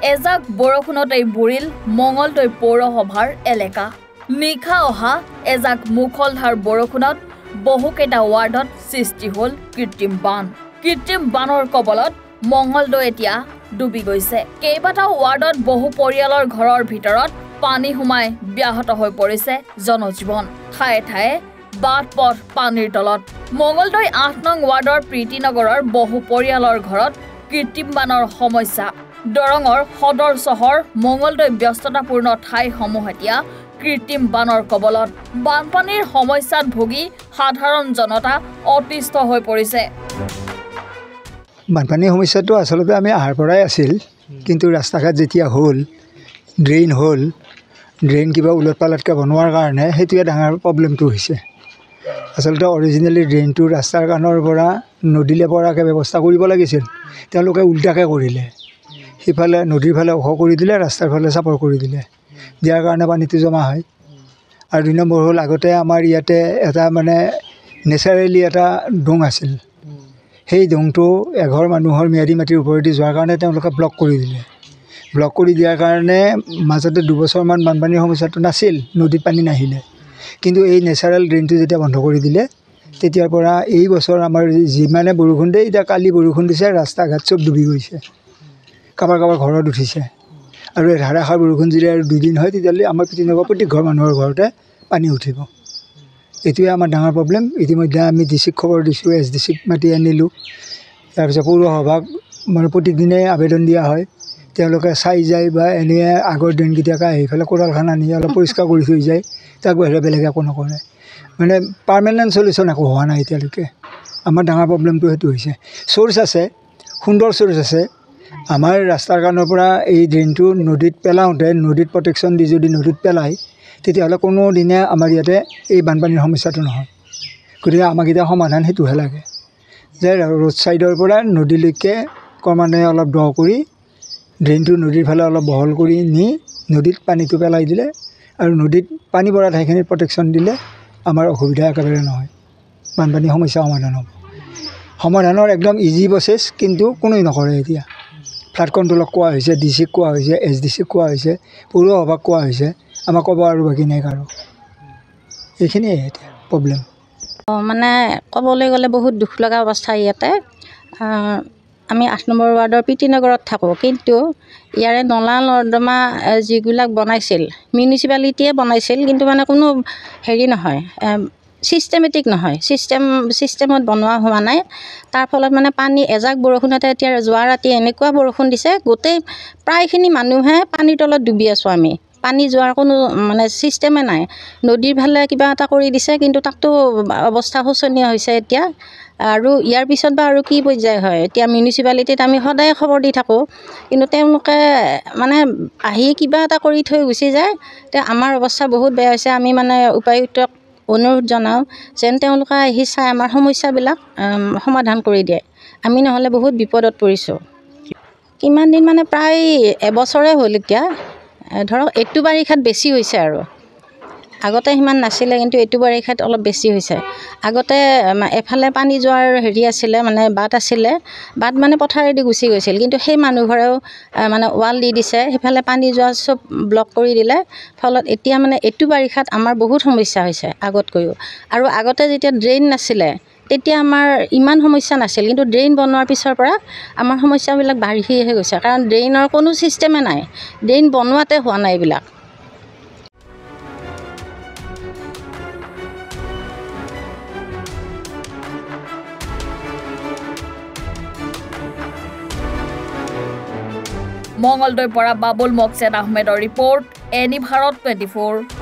এজাক বৰষুণতেই বুৰিল মঙলদৈ পৌৰসভাৰ এলেকা নিশা অহা এজাক মুখলধাৰ বৰষুণত বহুকেইটা ৱাৰ্ডত সৃষ্টি হ'ল কৃত্ৰিম বানৰ কবলত মঙলদৈ এতিয়া ডুবি গৈছে কেইবাটাও ৱাৰ্ডত বহু পৰিয়ালৰ ঘৰৰ ভিতৰত পানী সোমাই ব্যাহত হৈ পৰিছে জনজীৱন ঠায়ে ঠায়ে বাট পথ পানীৰ তলত মঙলদৈ ৮ নং ৱাৰ্ডৰ প্ৰীতিনগৰৰ বহু পৰিয়ালৰ ঘৰত কৃত্ৰিম বানৰ সমস্যা দৰঙৰ সদৰ চহৰ মঙলদৈ ব্যস্ততাপূৰ্ণ ঠাইসমূহ এতিয়া কৃত্ৰিম বানৰ কবলত বানপানীৰ সমস্যাত ভুগি সাধাৰণ জনতা অতিষ্ঠ হৈ পৰিছে বানপানীৰ সমস্যাটো আসলতে আমি আহাৰ পৰাই আছিল কিন্তু ৰাস্তাঘাট যেতিয়া হ'ল ড্ৰেইন কিবা উলট-পালটকৈ বনোৱাৰ কাৰণে সেইটোৱে ডাঙৰ প্ৰব্লেমটো হৈছে আসলতে অৰিজিনেলি ড্ৰেইনটো ৰাস্তাৰ কাণৰ পৰা নদীলৈ পৰাকৈ ব্যৱস্থা কৰিব লাগিছিল তেওঁলোকে উল্টাকৈ কৰিলে সিফালে নদীৰ ফালে ওখ কৰি দিলে ৰাস্তাৰ ফালে চাপৰ কৰি দিলে দিয়াৰ কাৰণে পানীটো জমা হয় আৰু ২ নম্বৰ হ'ল আগতে আমাৰ ইয়াতে এটা মানে নেচাৰেলি এটা ডোং আছিল সেই ডোংটো এঘৰ মানুহৰ ম্যাদী মাটিৰ ওপৰেদি যোৱাৰ কাৰণে তেওঁলোকে ব্লক কৰি দিয়াৰ কাৰণে মাজতে ২ বছৰমান বানপানীৰ সমস্যাটো নাছিল নদীত পানী নাহিলে কিন্তু এই নেচাৰেল ড্ৰেইনটো যেতিয়া বন্ধ কৰি দিলে তেতিয়াৰ পৰা এই বছৰ আমাৰ যিমানে বৰষুণ দিয়ে এতিয়া কালি বৰষুণ দিছে ৰাস্তা ঘাট চব ডুবি গৈছে কাৰোবাৰ ঘৰত উঠিছে আৰু এই ধাৰাসাৰ বৰষুণ যদি আৰু 2 দিন হয় তেতিয়াহ'লে আমাৰ প্ৰীতিনগৰ প্ৰত্যেক ঘৰ মানুহৰ ঘৰতে পানী উঠিব এইটোৱে আমাৰ ডাঙৰ প্ৰব্লেম ইতিমধ্যে আমি ডিচিক খবৰ দিছোঁ SDCক মাতি আনিলোঁ তাৰপিছত পৌৰসভাক মানে প্ৰত্যেক দিনে আবেদন দিয়া হয় তেওঁলোকে চাই যায় বা এনে আগৰ দিনকেইটাকে আহি পেলাই কোৰালখান আনি অলপ পৰিষ্কাৰ কৰি থৈ যায় তাক বাহিৰে বেলেগ একো নকৰে মানে পাৰ্মানেণ্ট চলিউশ্যন একো হোৱা নাই এতিয়ালৈকে আমাৰ ডাঙৰ প্ৰব্লেমটো সেইটো হৈছে চ'ৰ্চ আছে সুন্দৰ চ'ৰ্চ আছে আমাৰ ৰাস্তাৰ কাণৰ পৰা এই ড্ৰেইনটো নদীত পেলাওঁতে নদীত প্ৰটেকশ্যন দি যদি নদীত পেলায় তেতিয়াহ'লে কোনো দিনে আমাৰ ইয়াতে এই বানপানীৰ সমস্যাটো নহয় গতিকে আমাক এতিয়া সমাধান সেইটোহে লাগে যে ৰোড ছাইডৰ পৰা নদীলৈকে ক্ৰমান্বয়ে অলপ দ কৰি ড্ৰেইনটো নদীৰ ফালে অলপ বহল কৰি নি নদীত পানীটো পেলাই দিলে আৰু নদীত পানী পৰা ঠাইখিনিত প্ৰটেকশ্যন দিলে আমাৰ অসুবিধা একেবাৰে নহয় বানপানীৰ সমস্যা সমাধান হ'ব সমাধানৰ একদম ইজি প্ৰচেছ কিন্তু কোনোৱে নকৰে এতিয়া ফ্লাড কণ্ট্ৰলক কোৱা হৈছে DCক কোৱা হৈছে SDCক কোৱা হৈছে পৌৰসভাক কোৱা হৈছে আমাক ক'ব আৰু বাকী নাই কাৰো এইখিনিয়ে এতিয়া প্ৰব্লেম মানে ক'বলৈ গ'লে বহুত দুখ লগা অৱস্থা ইয়াতে আমি ৮ নম্বৰ ৱাৰ্ডৰ প্ৰীতিনগৰত থাকোঁ কিন্তু ইয়াৰে নলা নৰ্দমা যিবিলাক বনাইছিল মিউনিচিপালিটিয়ে বনাইছিল কিন্তু মানে কোনো হেৰি নহয় ছিষ্টেমেটিক নহয় ছিষ্টেমত বনোৱা হোৱা নাই তাৰ ফলত মানে পানী এজাক বৰষুণতে এতিয়া যোৱা ৰাতি এনেকুৱা বৰষুণ দিছে গোটেই প্ৰায়খিনি মানুহে পানীৰ তলত ডুবি আছোঁ আমি পানী যোৱাৰ কোনো মানে ছিষ্টেমে নাই নদীৰ ফালে কিবা এটা কৰি দিছে কিন্তু তাকতো অৱস্থা শোচনীয় হৈছে এতিয়া আৰু ইয়াৰ পিছত বা আৰু কি পৰ্যায় হয় এতিয়া মিউনিচিপালিটিত আমি সদায় খবৰ দি থাকোঁ কিন্তু তেওঁলোকে মানে আহি কিবা এটা কৰি থৈ গুচি যায় এতিয়া আমাৰ অৱস্থা বহুত বেয়া হৈছে আমি মানে উপায়ুক্তক অনুৰোধ জনাওঁ যেন তেওঁলোকে আহি চাই আমাৰ সমস্যাবিলাক সমাধান কৰি দিয়ে আমি নহ'লে বহুত বিপদত পৰিছোঁ কিমান দিন মানে প্ৰায় এবছৰে হ'ল এতিয়া ধৰক এইটো বাৰিষাত বেছি হৈছে আৰু আগতে সিমান নাছিলে কিন্তু এইটো বাৰিষাত অলপ বেছি হৈছে আগতে এফালে পানী যোৱাৰ হেৰি আছিলে মানে বাট আছিলে বাট মানে পথাৰেদি গুচি গৈছিল কিন্তু সেই মানুহঘৰেও মানে ৱাল দি দিছে সেইফালে পানী যোৱা চব ব্লক কৰি দিলে ফলত এতিয়া মানে এইটো বাৰিষাত আমাৰ বহুত সমস্যা হৈছে আগতকৈও আৰু আগতে যেতিয়া ড্ৰেইন নাছিলে তেতিয়া আমাৰ ইমান সমস্যা নাছিল কিন্তু ড্ৰেইন বনোৱাৰ পিছৰ পৰা আমাৰ সমস্যাবিলাক বাঢ়িহে গৈছে কাৰণ ড্ৰেইনৰ কোনো ছিষ্টেমে নাই ড্ৰেইন বনোৱাতে হোৱা নাই এইবিলাক মঙলদৈৰ পৰা বাবুল মকছেদ আহমেদৰ ৰিপৰ্ট এনি ভাৰত 24